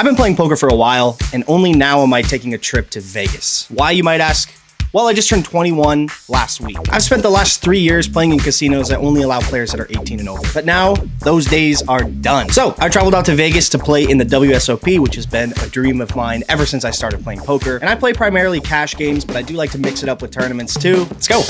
I've been playing poker for a while, and only now am I taking a trip to Vegas. Why, you might ask? Well, I just turned 21 last week. I've spent the last 3 years playing in casinos that only allow players that are 18 and over. But now, those days are done. So, I traveled out to Vegas to play in the WSOP, which has been a dream of mine ever since I started playing poker. And I play primarily cash games, but I do like to mix it up with tournaments too. Let's go.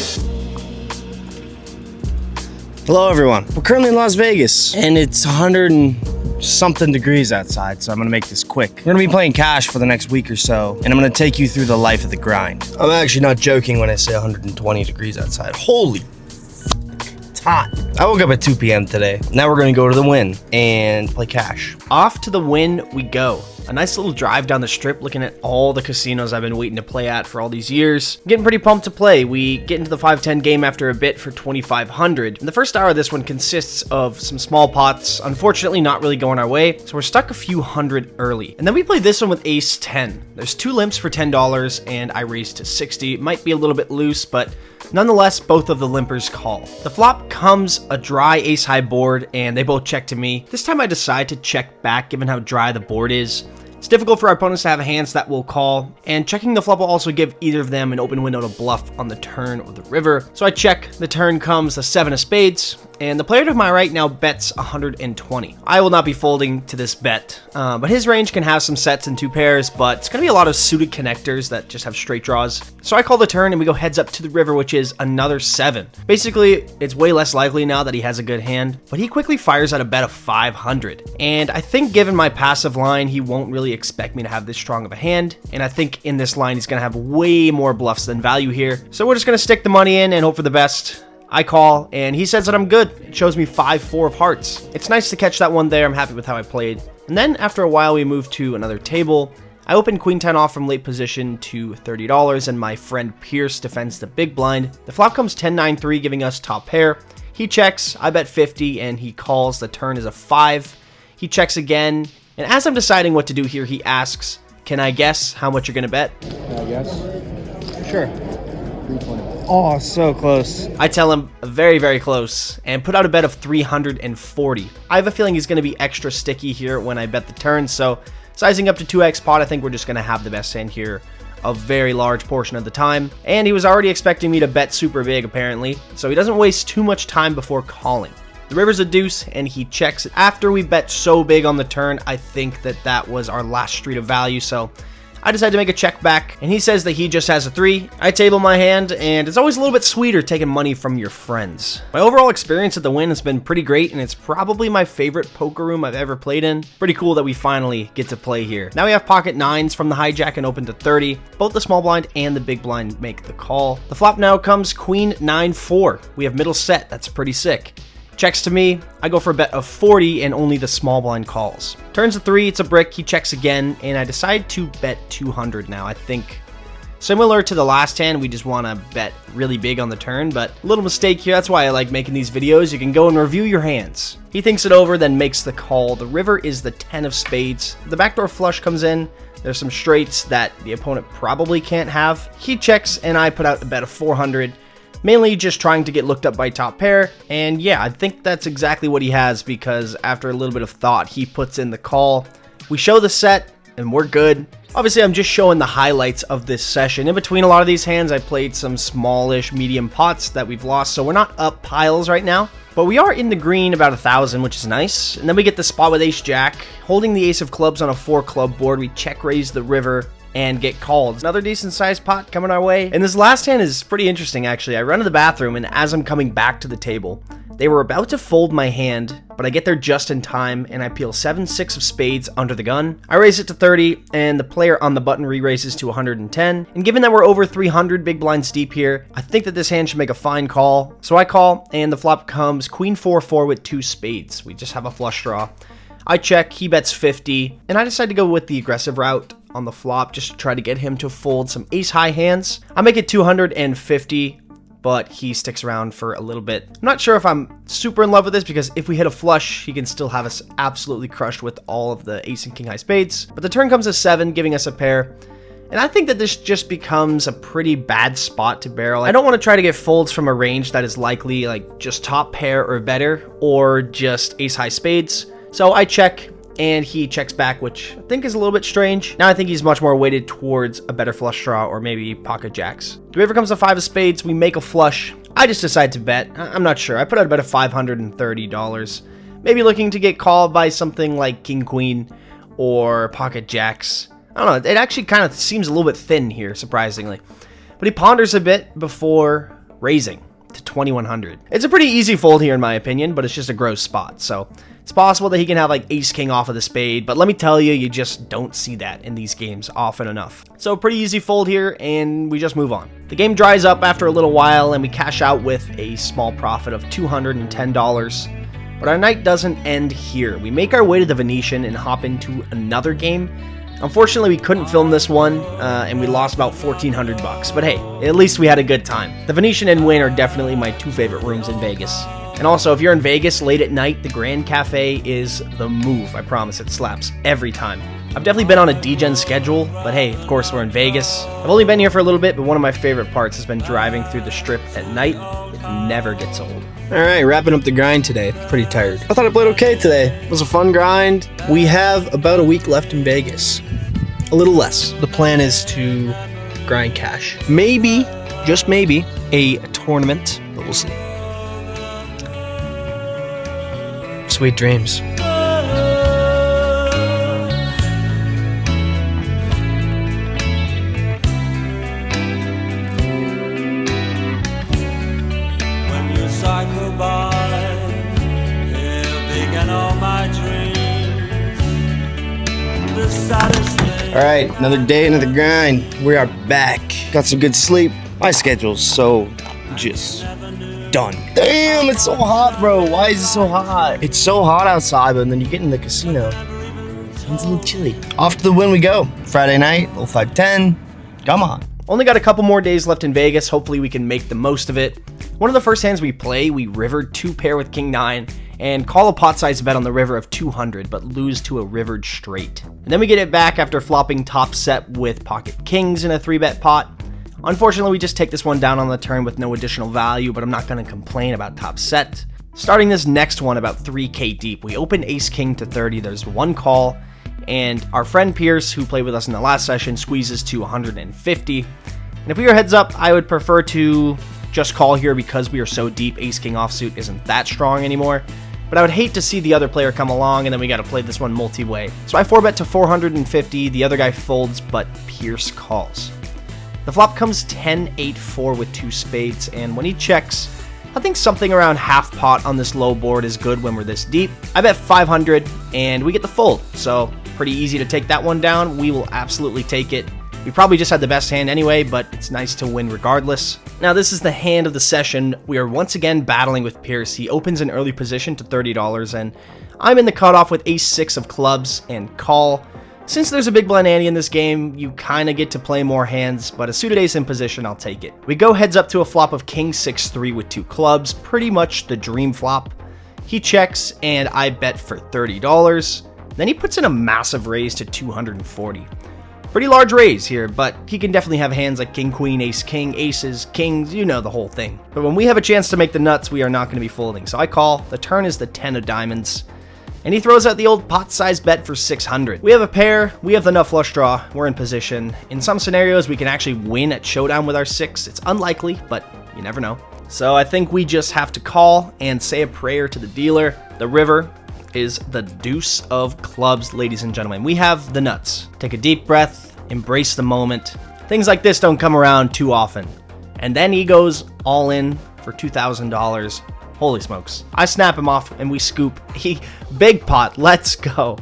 Hello, everyone. We're currently in Las Vegas, and it's 100 and something degrees outside, so I'm gonna make this quick. We're gonna be playing cash for the next week or so, and I'm gonna take you through the life of the grind. I'm actually not joking when I say 120 degrees outside. Holy, it's hot. I woke up at 2 p.m. today. Now we're gonna go to the Wynn and play cash. Off to the Wynn we go. A nice little drive down the strip looking at all the casinos I've been waiting to play at for all these years. I'm getting pretty pumped to play. We get into the 5-10 game after a bit for 2,500. And the first hour of this one consists of some small pots, unfortunately not really going our way, so we're stuck a few hundred early. And then we play this one with ace 10. There's 2 limps for $10 and I raised to 60. It might be a little bit loose, but nonetheless, both of the limpers call. The flop comes a dry ace high board and they both check to me. This time I decide to check back given how dry the board is. It's difficult for our opponents to have hands that will call, and checking the flop will also give either of them an open window to bluff on the turn or the river. So I check, the turn comes the 7 of spades, and the player to my right now bets 120. I will not be folding to this bet, but his range can have some sets and 2 pairs, but it's going to be a lot of suited connectors that just have straight draws. So I call the turn and we go heads up to the river, which is another 7. Basically, it's way less likely now that he has a good hand, but he quickly fires out a bet of 500. And I think given my passive line, he won't really expect me to have this strong of a hand, and I think in this line he's going to have way more bluffs than value here. So we're just going to stick the money in and hope for the best. I call, and he says that I'm good. It shows me 5-4 of hearts. It's nice to catch that one there. I'm happy with how I played. And then after a while, we move to another table. I open queen 10 off from late position to $30, and my friend Pierce defends the big blind. The flop comes 10-9-3, giving us top pair. He checks, I bet 50, and he calls. The turn is a 5. He checks again, and as I'm deciding what to do here, he asks, can I guess how much you're gonna bet? Can I guess? Sure. 320. Oh, so close. I tell him very, very close and put out a bet of 340. I have a feeling he's going to be extra sticky here when I bet the turn, so sizing up to 2x pot, I think we're just going to have the best hand here a very large portion of the time. And he was already expecting me to bet super big, apparently, so he doesn't waste too much time before calling. The river's a deuce, and he checks. After we bet so big on the turn, I think that was our last street of value, so I decided to make a check back, and he says that he just has a 3. I table my hand, and it's always a little bit sweeter taking money from your friends. My overall experience at the Wynn has been pretty great, and it's probably my favorite poker room I've ever played in. Pretty cool that we finally get to play here. Now we have pocket 9s from the hijack and open to 30. Both the small blind and the big blind make the call. The flop now comes queen 9-4. We have middle set. That's pretty sick. Checks to me, I go for a bet of 40 and only the small blind calls. Turns a 3, it's a brick, he checks again, and I decide to bet 200 now. I think similar to the last hand, we just want to bet really big on the turn, but a little mistake here. That's why I like making these videos. You can go and review your hands. He thinks it over, then makes the call. The river is the 10 of spades. The backdoor flush comes in. There's some straights that the opponent probably can't have. He checks, and I put out a bet of 400. Mainly just trying to get looked up by top pair, and yeah, I think that's exactly what he has, because after a little bit of thought, he puts in the call. We show the set, and we're good. Obviously, I'm just showing the highlights of this session. In between a lot of these hands, I played some smallish medium pots that we've lost, so we're not up piles right now. But we are in the green about 1,000, which is nice. And then we get the spot with ace-jack. Holding the ace of clubs on a 4-club board, we check-raise the river and get called. Another decent sized pot coming our way. And this last hand is pretty interesting, actually. I run to the bathroom, and as I'm coming back to the table, they were about to fold my hand, but I get there just in time, and I peel 7-6 of spades under the gun. I raise it to 30, and the player on the button re-raises to 110. And given that we're over 300 big blinds deep here, I think that this hand should make a fine call. So I call, and the flop comes queen 4-4 with 2 spades. We just have a flush draw. I check, he bets 50, and I decide to go with the aggressive route on the flop just to try to get him to fold some ace high hands. I make it 250, but he sticks around for a little bit. I'm not sure if I'm super in love with this, because if we hit a flush, he can still have us absolutely crushed with all of the ace and king high spades. But the turn comes a 7, giving us a pair. And I think that this just becomes a pretty bad spot to barrel. I don't want to try to get folds from a range that is likely like just top pair or better, or just ace high spades. So I check, and he checks back, which I think is a little bit strange. Now I think he's much more weighted towards a better flush draw or maybe pocket jacks. The river comes to 5 of spades, we make a flush. I just decide to bet. I'm not sure. I put out about $530. Maybe looking to get called by something like king queen or pocket jacks. I don't know. It actually kind of seems a little bit thin here, surprisingly. But he ponders a bit before raising to 2100. It's a pretty easy fold here in my opinion, but it's just a gross spot. So it's possible that he can have like ace king off of the spade, but let me tell you, you just don't see that in these games often enough. So pretty easy fold here, and we just move on. The game dries up after a little while, and we cash out with a small profit of $210. But our night doesn't end here. We make our way to the Venetian and hop into another game. Unfortunately, we couldn't film this one, and we lost about $1,400. But hey, at least we had a good time. The Venetian and Wynn are definitely my 2 favorite rooms in Vegas. And also, if you're in Vegas late at night, the Grand Cafe is the move. I promise, it slaps every time. I've definitely been on a DGen schedule, but hey, of course we're in Vegas. I've only been here for a little bit, but one of my favorite parts has been driving through the strip at night. It never gets old. Alright, wrapping up the grind today. Pretty tired. I thought I played okay today. It was a fun grind. We have about a week left in Vegas. A little less. The plan is to grind cash. Maybe, just maybe, a tournament, but we'll see. Sweet dreams. Cycle by, big and all my dreams. The saddest thing. All right, another day, another grind. We are back. Got some good sleep. My schedule's so just done. Damn, it's so hot, bro. Why is it so hot? It's so hot outside, but then you get in the casino. It's a little chilly. Off to the Wynn we go. Friday night, little 510. Come on. Only got a couple more days left in Vegas. Hopefully we can make the most of it. One of the first hands we play, we rivered 2 pair with king 9 and call a pot size bet on the river of 200, but lose to a rivered straight. And then we get it back after flopping top set with pocket kings in a 3-bet pot. Unfortunately, we just take this one down on the turn with no additional value, but I'm not going to complain about top set. Starting this next one about 3k deep, we open ace king to 30, there's one call, and our friend Pierce, who played with us in the last session, squeezes to 150. And if we were heads up, I would prefer to just call here because we are so deep. Ace king offsuit isn't that strong anymore, but I would hate to see the other player come along and then we got to play this one multi-way. So I 4-bet to 450, the other guy folds, but Pierce calls. The flop comes 10-8-4 with 2 spades, and when he checks, I think something around half pot on this low board is good when we're this deep. I bet 500 and we get the fold, so pretty easy to take that one down. We will absolutely take it. We probably just had the best hand anyway, but it's nice to win regardless. Now this is the hand of the session. We are once again battling with Pierce. He opens an early position to $30, and I'm in the cutoff with ace-6 of clubs and call. Since there's a big blind ante in this game, you kind of get to play more hands, but a suited ace in position, I'll take it. We go heads up to a flop of king 6-3 with 2 clubs, pretty much the dream flop. He checks, and I bet for $30. Then he puts in a massive raise to 240. Pretty large raise here, but he can definitely have hands like king, queen, ace, king, aces, kings, you know the whole thing. But when we have a chance to make the nuts, we are not going to be folding. So I call. The turn is the 10 of diamonds. And he throws out the old pot-sized bet for 600. We have a pair, we have the nut flush draw, we're in position. In some scenarios, we can actually win at showdown with our 6. It's unlikely, but you never know. So I think we just have to call and say a prayer to the dealer. The river is the deuce of clubs, ladies and gentlemen. We have the nuts. Take a deep breath, embrace the moment. Things like this don't come around too often. And then he goes all in for $2,000. Holy smokes. I snap him off and we scoop. Big pot, let's go.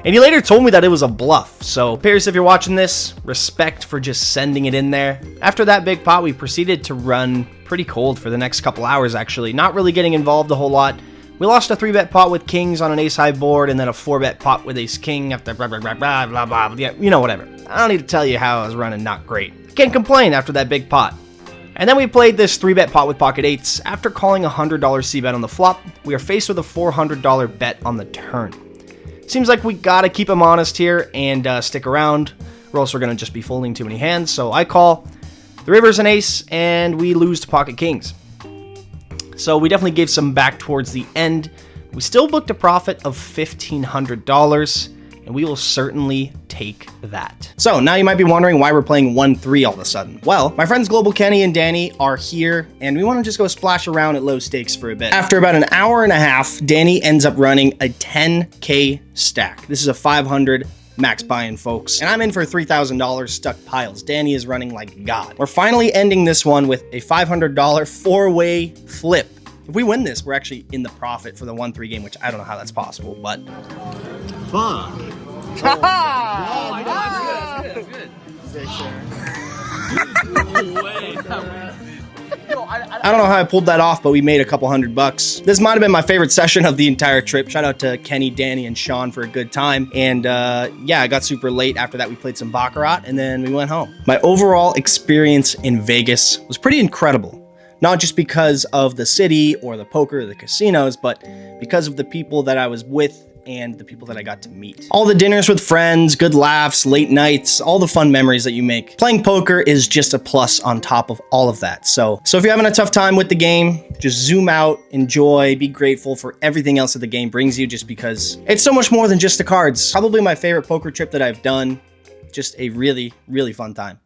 And he later told me that it was a bluff. So Pierce, if you're watching this, respect for just sending it in there. After that big pot, we proceeded to run pretty cold for the next couple hours actually. Not really getting involved a whole lot. We lost a 3-bet pot with kings on an ace-high board, and then a 4-bet pot with ace-king after blah, blah, blah, blah, blah, blah. Yeah, you know, whatever. I don't need to tell you how I was running not great. Can't complain after that big pot. And then we played this 3-bet pot with pocket 8s. After calling a $100 c-bet on the flop, we are faced with a $400 bet on the turn. Seems like we gotta keep him honest here and stick around, or else we're gonna just be folding too many hands. So I call. The river's an ace, and we lose to pocket kings. So we definitely gave some back towards the end. We still booked a profit of $1,500, and we will certainly take that. So now you might be wondering why we're playing 1-3 all of a sudden. Well, my friends Global Kenny and Danny are here, and we want to just go splash around at low stakes for a bit. After about an hour and a half, Danny ends up running a 10K stack. This is a 500 max buy-in, folks. And I'm in for $3,000 stuck piles. Danny is running like God. We're finally ending this one with a $500 four-way flip. If we win this, we're actually in the profit for the 1-3 game, which I don't know how that's possible, but... Fuck. I don't know how I pulled that off, but we made a couple $100. This might have been my favorite session of the entire trip. Shout out to Kenny, Danny, and Sean for a good time. And yeah, I got super late. After that, we played some Baccarat, and then we went home. My overall experience in Vegas was pretty incredible. Not just because of the city or the poker or the casinos, but because of the people that I was with and the people that I got to meet. All the dinners with friends, good laughs, late nights, all the fun memories that you make. Playing poker is just a plus on top of all of that. So if you're having a tough time with the game, just zoom out, enjoy, be grateful for everything else that the game brings you, just because it's so much more than just the cards. Probably my favorite poker trip that I've done. Just a really, really fun time.